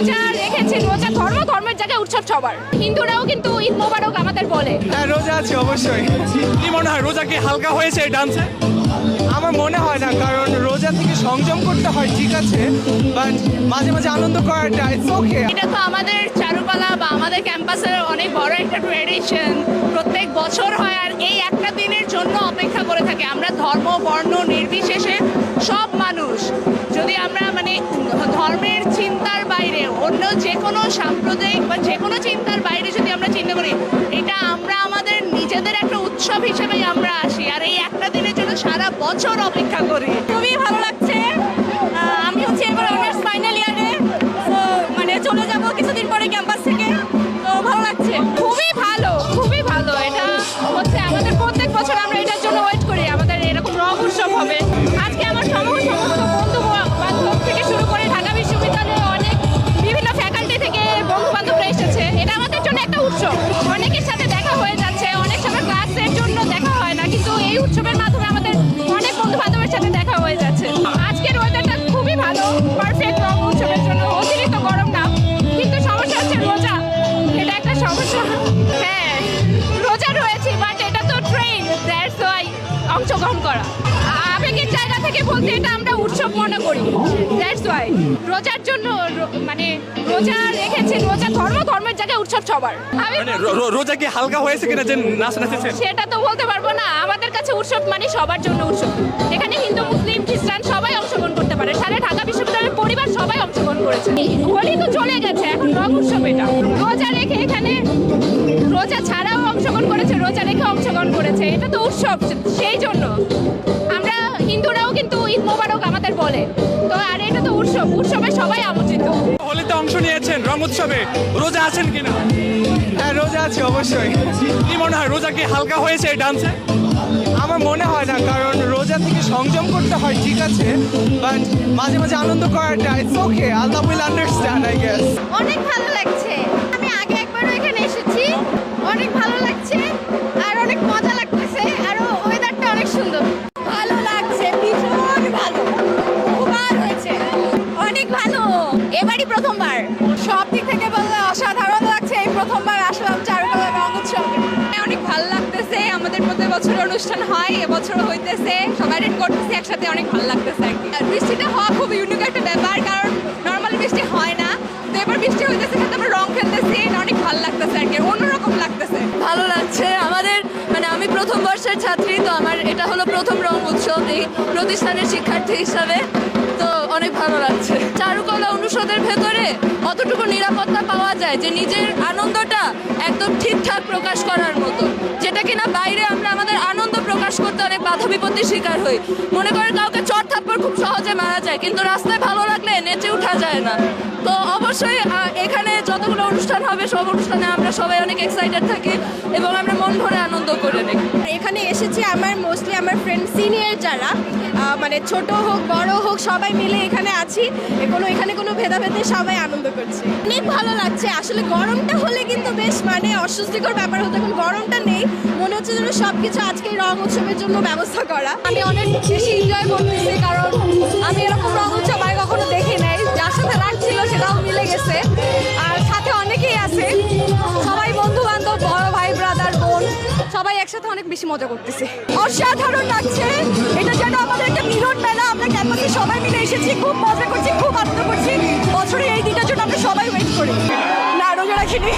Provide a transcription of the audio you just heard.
রোজা রেখেছি, রোজা ধর্মের জায়গায় উৎসব সবার। হিন্দুরাও কিন্তু ঈদ মোবারক আমাদের বলে। হ্যাঁ, রোজা আছে অবশ্যই। কি মনে হয় রোজা কি হালকা হয়েছে এই ডান্সে? আমার মনে হয় না, কারণ রোজা থেকে সংযম করতে হয়, ঠিক আছে, বাট মাঝে মাঝে আনন্দ করাটা ইটস ওকে। এটা তো আমাদের চারুকলা বা আমাদের ক্যাম্পাসের অনেক বড় একটা ট্রেডিশন, প্রত্যেক বছর হয়। আর এই একটা দিনের জন্য অপেক্ষা করে থাকে আমরা, ধর্ম বর্ণ নির্বিশেষে সব মানুষ। যদি আমরা মানে ধর্মের চিন্তার বাইরে অন্য যে কোনো সাম্প্রদায়িক বা যে কোনো চিন্তার বাইরে যদি আমরা চিন্তা করি, এটা আমরা আমাদের নিজেদের একটা উৎসব হিসেবেই আমরা আসি। আর এই একটা দিনের জন্য সারা বছর অপেক্ষা করি। খুবই ভালো লাগছে। আমি হচ্ছে এবার অনার্স ফাইনাল ইয়ারে, মানে চলে যাব কিছুদিন পরে ক্যাম্পাস থেকে, তো ভালো লাগছে। খুবই ভালো, খুবই ভালো। এটা হচ্ছে আমাদের প্রত্যেক বছর আমরা এটার জন্য ওয়েট করি, আমাদের এরকম রং উৎসব হবে। আজকে আমার সমস্ত বন্ধু বান্ধব থেকে শুরু করে ঢাকা বিশ্ববিদ্যালয়ে অনেক বিভিন্ন ফ্যাকাল্টি থেকে বন্ধু বান্ধবরা এসেছে। এটা আমাদের জন্য একটা উৎসব। অনেকের সাথে দেখা হয়ে যাচ্ছে, অনেক সময় ক্লাসের জন্য দেখা হয় না, কিন্তু এই উৎসবের মাধ্যমে আমাদের অনেক বন্ধু বান্ধবের সাথে দেখা হয়ে যাচ্ছে। আজকের ওয়েদারটা খুবই ভালো, পারফেক্ট রং উৎসবের জন্য। অতিরিক্ত গরম না, কিন্তু সমস্যা হচ্ছে রোজা, এটা একটা সমস্যা। হ্যাঁ, রোজা রয়েছে, বাট এটা তো ট্রেন, দ্যাটস ওয়াই অংশগ্রহণ করা। আবেগের জায়গা থেকে বলতে এটা আমরা উৎসব মনে করি, দ্যাটস ওয়াই। রোজার জন্য মানে রোজা রেখেছি, রোজা ধর্মের জায়গায় উৎসব সবার। আমি মানে রোজা কি হালকা হয়েছে কিনা যে নাচ নাচেছেন? সেটা তো বলতে পারবো না। আমাদের কাছে উৎসব মানে সবার জন্য উৎসব। এখানে হিন্দু মুসলিম খ্রিস্টান সবাই অংশগ্রহণ করতে পারে। সারা ঢাকা বিশ্ববিদ্যালয়ের পরিবার সবাই অংশগ্রহণ করেছে। হোলি তো চলে গেছে, এখন রং উৎসব। এটা রোজা রেখে এখানে রোজা ছাড়াও অংশগ্রহণ করেছে, রোজা রেখে অংশগ্রহণ করেছে। এটা তো উৎসব, সেই জন্য আমরা হিন্দুরাও কিন্তু ঈদ মোবারক আমাদের বলে। তো আর এটা তো উৎসব, উৎসবে সবাই আমন্ত্রিত। হোলিতে অংশ নিয়েছেন, রং উৎসবে রোজা আছেন কিনা? হ্যাঁ, রোজা আছে অবশ্যই। কি মনে হয় রোজা কি হালকা হয়েছে এই ডান্সে? আমার মনে হয় না, কারণ রোজা থেকে সংযম করতে হয়, ঠিক আছে, বাট মাঝে মাঝে আনন্দ করাটা it's okay. Allah will understand, I guess. অনেক ভালো লাগছে। আমি আগে একবারও এখানে এসেছি, অনেক ভালো লাগছে আর অনেক মজা লাগতেছে। আর ওয়েদারটা অনেক সুন্দর, ভালো লাগছে, ভীষণ ভালো। খুবই হয়েছে, অনেক ভালো। এবারই প্রথমবার, সব দিক থেকে বললে অসাধারণ লাগছে। এই প্রথমবার আসলাম চারুকলা রং উৎসবে, অনেক ভালো লাগতেছে। আমাদের প্রত্যেক বছর অনুষ্ঠান হয়, এবছরও হইতেছে, সবাই রেড করতেছে একসাথে, অনেক ভালো লাগতেছে আর কি। আর বৃষ্টিটা হওয়া খুব ইউনিক একটা ব্যাপার, কারণ নর্মালি বৃষ্টি হয় না, তো এবার বৃষ্টি হইতেছে, সাথে আমরা রং খেলতেছি, অনেক ভালো লাগতেছে আর কি, অন্যরকম লাগতেছে। ভালো লাগছে। আমাদের মানে আমি প্রথম বর্ষের ছাত্রী, তো আমার এটা হলো প্রথম রং উৎসব এই প্রতিষ্ঠানের শিক্ষার্থী হিসাবে, তো অনেক ভালো লাগছে। চারুকলা অনুষদের ভেতরে অতটুকু নিরাপত্তা পাওয়া যায় যে নিজের আনন্দটা একদম ঠিকঠাক প্রকাশ করার মতো, যেটা কিনা বাইরে আমরা আমাদের আনন্দ প্রকাশ করতে অনেক বাধা বিপত্তির শিকার হই। মনে করেন কাউকে চড় থাপ্পড় খুব সহজে মারা যায়, কিন্তু রাস্তায় ভালো লাগলে নেচে উঠা যায় না। তো অবশ্যই এখানে যতগুলো অনুষ্ঠান হবে সব অনুষ্ঠানে আমরা সবাই অনেক এক্সাইটেড থাকি এবং আমরা মন ভরে আনন্দ করে নিই। এখানে এসেছি আমার মোস্টলি আমার ফ্রেন্ড সিনিয়র যারা, মানে ছোট হোক বড় হোক সবাই মিলে এখানে আছি। এখানে কোনো ভেদাভেদে সবাই আনন্দ করছে, অনেক ভালো লাগছে। আসলে গরমটা হলে কিন্তু বেশ মানে অস্বস্তিকর ব্যাপার হতো, এখন গরমটা নেই, মনে হচ্ছে যেন সবকিছু আজকে রং উৎসবের জন্য ব্যবস্থা করা। আমি অনেক বেশি এনজয় করতেছি, কারণ আমি এরকম রং উৎসব আগে কখনো দেখি নাই। যার সাথে লাগছিল সেটাও মিলে গেছে, আর সাথে অনেকেই আছে, সবাই বন্ধু বান্ধব, বড় ভাই ব্রাদার বোন সবাই একসাথে অনেক বেশি মজা করতেছে। অসাধারণ লাগছে। এটা যেন আমাদের একটা মিলন মেলা, আমরা ক্যাম্পাসে সবাই মিলে এসেছি, খুব মজা করছি, খুব আনন্দ করছি। বছরে এই দিনটার জন্য আমরা সবাই ওয়েট করি। না, রোজা রাখিনি।